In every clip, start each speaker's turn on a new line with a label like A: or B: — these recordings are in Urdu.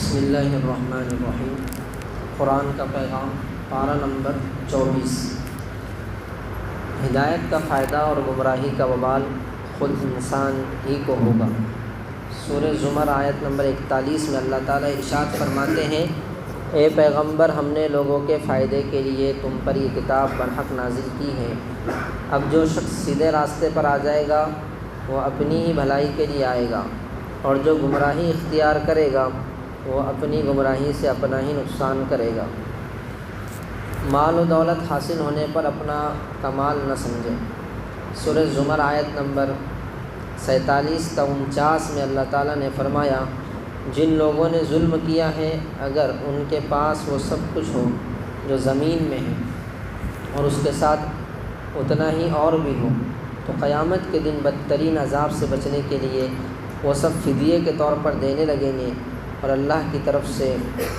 A: بسم اللہ الرحمن الرحیم۔ قرآن کا پیغام، پارہ نمبر 24۔ ہدایت کا فائدہ اور گمراہی کا وبال خود انسان ہی کو ہوگا۔ سورہ زمر آیت نمبر 41 میں اللہ تعالیٰ ارشاد فرماتے ہیں، اے پیغمبر، ہم نے لوگوں کے فائدے کے لیے تم پر یہ کتاب برحق نازل کی ہے۔ اب جو شخص سیدھے راستے پر آ جائے گا وہ اپنی ہی بھلائی کے لیے آئے گا، اور جو گمراہی اختیار کرے گا وہ اپنی گمراہی سے اپنا ہی نقصان کرے گا۔ مال و دولت حاصل ہونے پر اپنا کمال نہ سمجھے۔ سورہ زمر آیت نمبر 47 تا 49 میں اللہ تعالیٰ نے فرمایا، جن لوگوں نے ظلم کیا ہے، اگر ان کے پاس وہ سب کچھ ہو جو زمین میں ہے اور اس کے ساتھ اتنا ہی اور بھی ہو، تو قیامت کے دن بدترین عذاب سے بچنے کے لیے وہ سب فدیے کے طور پر دینے لگیں گے، اور اللہ کی طرف سے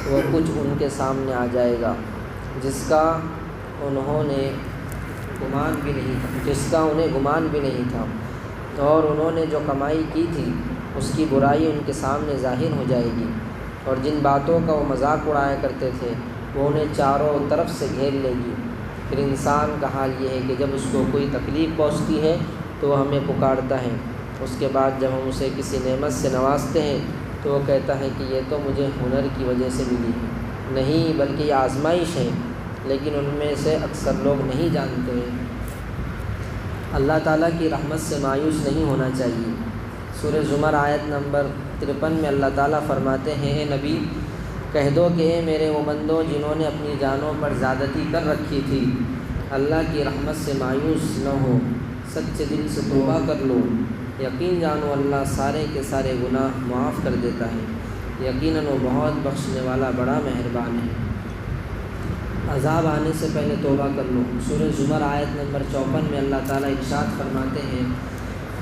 A: وہ کچھ ان کے سامنے آ جائے گا جس کا انہیں گمان بھی نہیں تھا، اور انہوں نے جو کمائی کی تھی اس کی برائی ان کے سامنے ظاہر ہو جائے گی، اور جن باتوں کا وہ مذاق اڑایا کرتے تھے وہ انہیں چاروں طرف سے گھیر لے گی۔ پھر انسان کا حال یہ ہے کہ جب اس کو کوئی تکلیف پہنچتی ہے تو وہ ہمیں پکارتا ہے، اس کے بعد جب ہم اسے کسی نعمت سے نوازتے ہیں تو وہ کہتا ہے کہ یہ تو مجھے ہنر کی وجہ سے ملی ہے۔ نہیں، بلکہ یہ آزمائش ہے، لیکن ان میں سے اکثر لوگ نہیں جانتے ہیں۔ اللہ تعالیٰ کی رحمت سے مایوس نہیں ہونا چاہیے۔ سورہ زمر آیت نمبر 53 میں اللہ تعالیٰ فرماتے ہیں، اے نبی، کہہ دو کہ اے میرے وہ بندوں جنہوں نے اپنی جانوں پر زیادتی کر رکھی تھی، اللہ کی رحمت سے مایوس نہ ہو، سچے دل سے توبہ کر لو۔ یقین جانو اللہ سارے کے سارے گناہ معاف کر دیتا ہے، یقیناً وہ بہت بخشنے والا بڑا مہربان ہے۔ عذاب آنے سے پہلے توبہ کر لو۔ سورہ زمر آیت نمبر 54 میں اللہ تعالیٰ ارشاد فرماتے ہیں،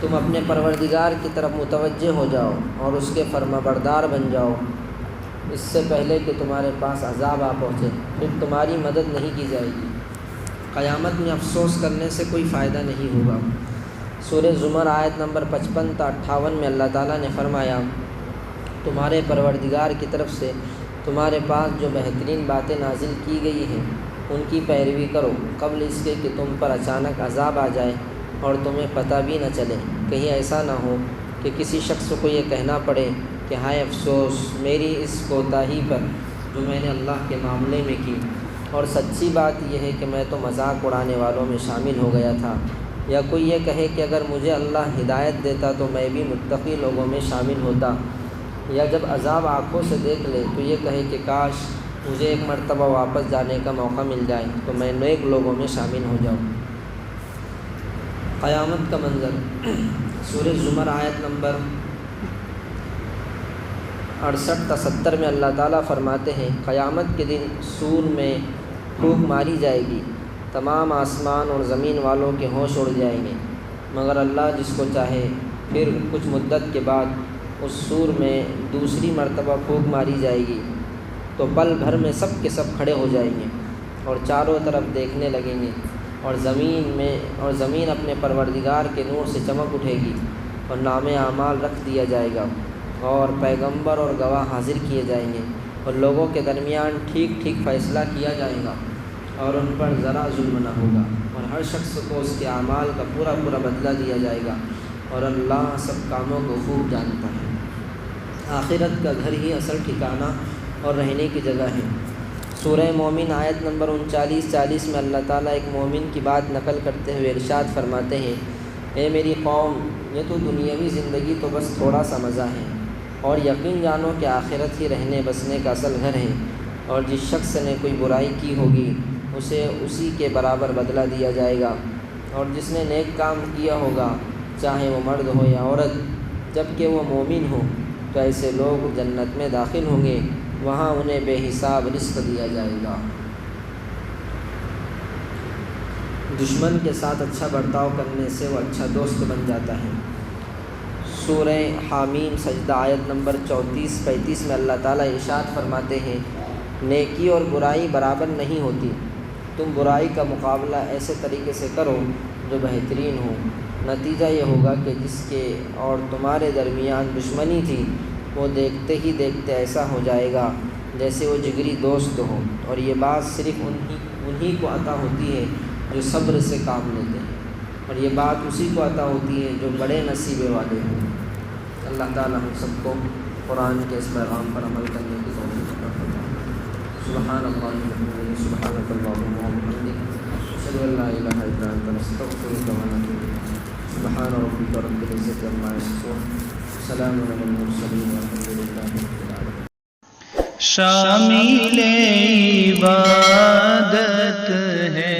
A: تم اپنے پروردگار کی طرف متوجہ ہو جاؤ اور اس کے فرما بردار بن جاؤ، اس سے پہلے کہ تمہارے پاس عذاب آ پہنچے، پھر تمہاری مدد نہیں کی جائے گی۔ قیامت میں افسوس کرنے سے کوئی فائدہ نہیں ہوگا۔ سورہ زمر آیت نمبر 55 تا 58 میں اللہ تعالیٰ نے فرمایا، تمہارے پروردگار کی طرف سے تمہارے پاس جو بہترین باتیں نازل کی گئی ہیں ان کی پیروی کرو، قبل اس کے کہ تم پر اچانک عذاب آ جائے اور تمہیں پتہ بھی نہ چلے۔ کہیں ایسا نہ ہو کہ کسی شخص کو یہ کہنا پڑے کہ ہائے افسوس میری اس کوتاہی پر جو میں نے اللہ کے معاملے میں کی، اور سچی بات یہ ہے کہ میں تو مذاق اڑانے والوں میں شامل ہو گیا تھا۔ یا کوئی یہ کہے کہ اگر مجھے اللہ ہدایت دیتا تو میں بھی متقی لوگوں میں شامل ہوتا۔ یا جب عذاب آنکھوں سے دیکھ لے تو یہ کہے کہ کاش مجھے ایک مرتبہ واپس جانے کا موقع مل جائے تو میں نیک لوگوں میں شامل ہو جاؤں۔ قیامت کا منظر۔ سورہ زمر آیت نمبر 68 تا 70 میں اللہ تعالیٰ فرماتے ہیں، قیامت کے دن سور میں پھونک ماری جائے گی، تمام آسمان اور زمین والوں کے ہوش اڑ جائیں گے، مگر اللہ جس کو چاہے۔ پھر کچھ مدت کے بعد اس سور میں دوسری مرتبہ پھونک ماری جائے گی تو پل بھر میں سب کے سب کھڑے ہو جائیں گے اور چاروں طرف دیکھنے لگیں گے، اور زمین اپنے پروردگار کے نور سے چمک اٹھے گی، اور نام اعمال رکھ دیا جائے گا، اور پیغمبر اور گواہ حاضر کیے جائیں گے، اور لوگوں کے درمیان ٹھیک ٹھیک فیصلہ کیا جائے گا، اور ان پر ذرا ظلم نہ ہوگا، اور ہر شخص کو اس کے اعمال کا پورا بدلہ دیا جائے گا، اور اللہ سب کاموں کو خوب جانتا ہے۔ آخرت کا گھر ہی اصل ٹھکانہ اور رہنے کی جگہ ہے۔ سورہ مومن آیت نمبر 39-40 میں اللہ تعالیٰ ایک مومن کی بات نقل کرتے ہوئے ارشاد فرماتے ہیں، اے میری قوم، یہ تو دنیاوی زندگی تو بس تھوڑا سا مزہ ہے، اور یقین جانو کہ آخرت ہی رہنے بسنے کا اصل گھر ہے، اور جس شخص نے کوئی برائی کی ہوگی اسے اسی کے برابر بدلہ دیا جائے گا، اور جس نے نیک کام کیا ہوگا چاہے وہ مرد ہو یا عورت، جب کہ وہ مومن ہو، تو ایسے لوگ جنت میں داخل ہوں گے، وہاں انہیں بے حساب رزق دیا جائے گا۔ دشمن کے ساتھ اچھا برتاؤ کرنے سے وہ اچھا دوست بن جاتا ہے۔ سورہ حامیم سجدہ آیت نمبر 34-35 میں اللہ تعالیٰ ارشاد فرماتے ہیں، نیکی اور برائی برابر نہیں ہوتی، تم برائی کا مقابلہ ایسے طریقے سے کرو جو بہترین ہو، نتیجہ یہ ہوگا کہ جس کے اور تمہارے درمیان دشمنی تھی وہ دیکھتے ہی دیکھتے ایسا ہو جائے گا جیسے وہ جگری دوست ہو، اور یہ بات صرف انہی کو عطا ہوتی ہے جو صبر سے کام لیتے ہیں، اور یہ بات اسی کو عطا ہوتی ہے جو بڑے نصیبے والے ہوں۔ اللہ تعالیٰ ہم سب کو قرآن کے اس پیغام پر عمل کرنے کی توفیق عطا فرمائے۔ سبحان اللہ وبحمدہ، سبحانک اللہم وبحمدک، اشہد ان لا الہ الا انت، نستغفرک ونتوب الیک۔ سبحان ربک رب العزۃ عما یصفون، سلام علی المرسلین والحمد للہ رب العالمین۔
B: شامل عبادت ہے